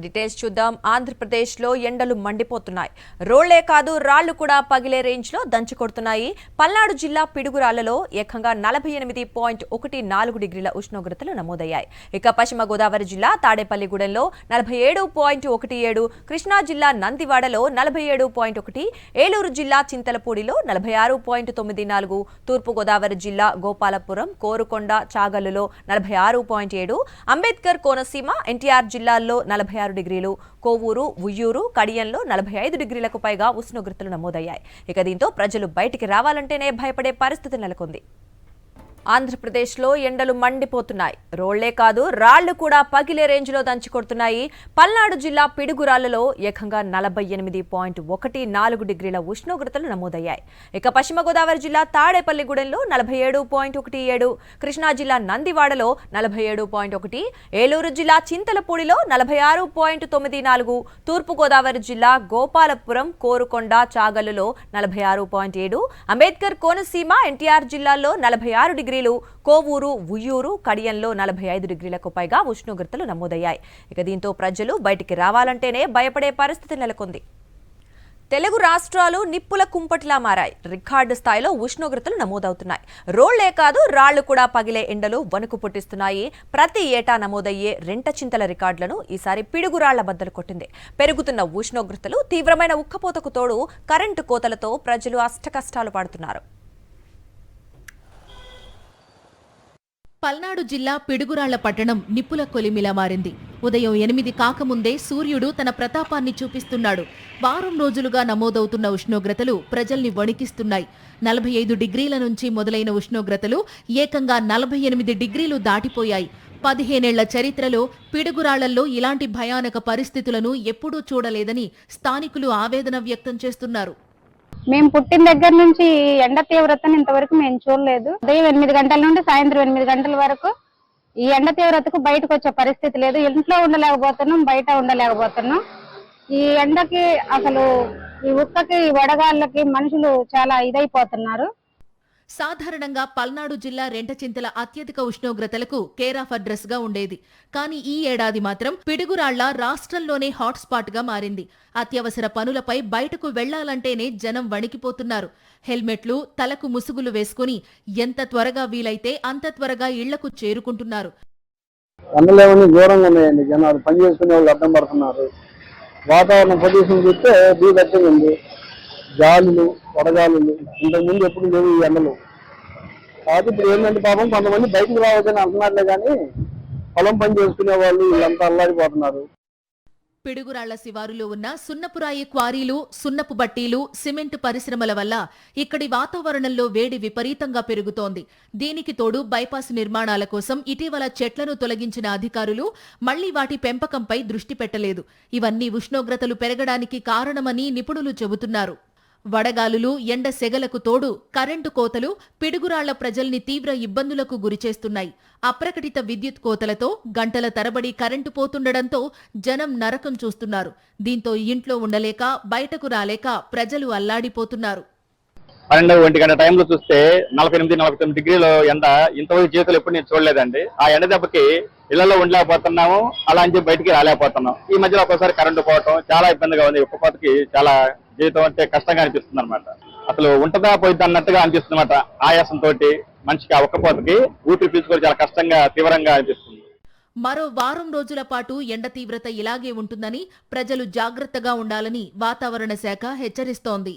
Details చూద్దాం. ఆంధ్రప్రదేశ్లో ఎండలు మండిపోతున్నాయి. రోళ్లే కాదు రాళ్లు కూడా పగిలే రేంజ్లో దంచి కొడుతున్నాయి. పల్నాడు జిల్లా పిడుగురాళ్లలో ఏకంగా 48.14 డిగ్రీల ఉష్ణోగ్రతలు నమోదయ్యాయి. ఇక పశ్చిమ గోదావరి జిల్లా తాడేపల్లిగూడెంలో 47.17, కృష్ణా జిల్లా నందివాడలో 47.1, ఏలూరు జిల్లా చింతలపూడిలో 46.94, తూర్పు గోదావరి జిల్లా గోపాలపురం, కోరుకొండ, చాగల్లులో 46.7, అంబేద్కర్, కోనసీమ, ఎన్టీఆర్ జిల్లాల్లో 46 డిగ్రీలు, కోవూరు, ఉయ్యూరు, కడియంలో 45 డిగ్రీలకు పైగా ఉష్ణోగ్రతలు నమోదయ్యాయి. ఇక దీంతో ప్రజలు బయటికి రావాలంటేనే భయపడే పరిస్థితి నెలకొంది. ఆంధ్రప్రదేశ్లో ఎండలు మండిపోతున్నాయి. రోళ్లే కాదు రాళ్లు కూడా పగిలే రేంజ్లో దంచి కొడుతున్నాయి. పల్నాడు జిల్లా పిడుగురాళ్లలో ఏకంగా 48.14 డిగ్రీల ఉష్ణోగ్రతలు నమోదయ్యాయి. ఇక పశ్చిమ గోదావరి జిల్లా తాడేపల్లిగూడెంలో 47.17, కృష్ణా జిల్లా నందివాడలో 47.1, ఏలూరు జిల్లా చింతలపూడిలో 46.94, తూర్పు గోదావరి జిల్లా గోపాలపురం, కోరుకొండ, చాగల్లులో 46.7, అంబేద్కర్, కోనసీమ, ఎన్టీఆర్ జిల్లాల్లో 46 డిగ్రీలు, కోవూరు, ఉయ్యూరు, కడియంలో 45 డిగ్రీలకు పైగా ఉష్ణోగ్రతలు నమోదయ్యాయి. ఇక దీంతో ప్రజలు బయటికి రావాలంటేనే భయపడే పరిస్థితి నెలకొంది. తెలుగు రాష్ట్రాలు నిప్పుల కుంపటిలా మారాయి. రికార్డు స్థాయిలో ఉష్ణోగ్రతలు నమోదవుతున్నాయి. రోళ్లే కాదు రాళ్లు కూడా పగిలే ఎండలు వణుకు పుట్టిస్తున్నాయి. ప్రతి ఏటా నమోదయ్యే రెంటచింతల రికార్డులను ఈసారి పిడుగురాళ్ల బద్దలు కొట్టింది. పెరుగుతున్న ఉష్ణోగ్రతలు, తీవ్రమైన ఉక్కపోతకు తోడు కరెంటు కోతలతో ప్రజలు అష్టకష్టాలు పడుతున్నారు. పల్నాడు జిల్లా పిడుగురాళ్ల పట్టణం నిప్పుల కొలిమిలా మారింది. ఉదయం 8 కాకముందే సూర్యుడు తన ప్రతాపాన్ని చూపిస్తున్నాడు. వారం రోజులుగా నమోదవుతున్న ఉష్ణోగ్రతలు ప్రజల్ని వణికిస్తున్నాయి. 45 డిగ్రీల నుంచి మొదలైన ఉష్ణోగ్రతలు ఏకంగా 48 డిగ్రీలు దాటిపోయాయి. 15 ఏళ్ల చరిత్రలో పిడుగురాళ్లలో ఇలాంటి భయానక పరిస్థితులను ఎప్పుడూ చూడలేదని స్థానికులు ఆవేదన వ్యక్తం చేస్తున్నారు. మేము పుట్టిన దగ్గర నుంచి ఎండ తీవ్రతను ఇంతవరకు మేము చూడలేదు. ఉదయం 8 గంటల నుండి సాయంత్రం 8 గంటల వరకు ఈ ఎండ తీవ్రతకు బయటకు వచ్చే పరిస్థితి లేదు. ఇంట్లో ఉండలేకపోతున్నాం, బయట ఉండలేకపోతున్నాం. ఈ ఎండకి అసలు ఈ ఉక్కకి, వడగాళ్ళకి మనుషులు చాలా ఇదైపోతున్నారు. సాధారణంగా పల్నాడు జిల్లా రెంటచింతల అత్యధిక ఉష్ణోగ్రతలకు కేర్ ఆఫ్ అడ్రస్ గా ఉండేది. కానీ ఈ ఏడాది మాత్రం పిడుగురాళ్ల రాష్ట్రంలోనే హాట్స్పాట్ గా మారింది. అత్యవసర పనులపై బయటకు వెళ్లాలంటేనే జనం వణికిపోతున్నారు. హెల్మెట్లు, తలకు ముసుగులు వేసుకుని ఎంత త్వరగా వీలైతే అంత త్వరగా ఇళ్లకు చేరుకుంటున్నారు. జనాలు పని చేసుకునే వాళ్ళు అడ్డం పడుతున్నారు. వాతావరణ ప్రదేశం చూస్తే బీగట్టుగా ఉంది. గాలులు, వడగాలులు ఇంతకుముందు ఎప్పుడు లేవు ఈ ఎండలు. కాబట్టి ఇప్పుడు ఏంటంటే పాపం కొంతమంది బయటకు రావద్దని అంటున్నారులే కానీ పొలం పని చేసుకునే వాళ్ళు వీళ్ళంతా అల్లాడిపోతున్నారు. పిడుగురాళ్ల శివారులో ఉన్న సున్నపురాయి క్వారీలు, సున్నపు బట్టీలు, సిమెంట్ పరిశ్రమల వల్ల ఇక్కడి వాతావరణంలో వేడి విపరీతంగా పెరుగుతోంది. దీనికి తోడు బైపాస్ నిర్మాణాల కోసం ఇటీవల చెట్లను తొలగించిన అధికారులు మళ్లీ వాటి పెంపకంపై దృష్టి పెట్టలేదు. ఇవన్నీ ఉష్ణోగ్రతలు పెరగడానికి కారణమని నిపుణులు చెబుతున్నారు. వడగాలులు, ఎండ సెగలకు తోడు కరెంటు కోతలు పిడుగురాళ్ల ప్రజల్ని తీవ్ర ఇబ్బందులకు గురిచేస్తున్నాయి. అప్రకటిత విద్యుత్ కోతలతో గంటల తరబడి కరెంటు పోతుండటంతో జనం నరకం చూస్తున్నారు. దీంతో ఇంట్లో ఉండలేక బయటకు రాలేక ప్రజలు అల్లాడిపోతున్నారు. 12 గంట టైంలో చూస్తే 48-49 డిగ్రీల ఎండ ఇంతవరకు జీవితంలో ఎప్పుడు నేను చూడలేదండి. ఆ ఎండ దెబ్బకి ఇళ్లలో ఉండలేకపోతున్నాము, అలా అని చెప్పి బయటికి రాలేకపోతున్నాం. ఈ మధ్యలో ఒకసారి కరెంటు పోవటం చాలా ఇబ్బందిగా ఉంది. ఉక్కపోతకి చాలా జీవితం అంటే కష్టంగా అనిపిస్తుంది అనమాట. అసలు ఉంటదా పోయిద్ది అన్నట్టుగా అనిపిస్తుంది అనమాట. ఆయాసంతో మనిషికి ఆ ఉక్కపోతకి ఊపిరి పీల్చుకొని చాలా కష్టంగా, తీవ్రంగా అనిపిస్తుంది. మరో వారం రోజుల పాటు ఎండ తీవ్రత ఇలాగే ఉంటుందని ప్రజలు జాగ్రత్తగా ఉండాలని వాతావరణ శాఖ హెచ్చరిస్తోంది.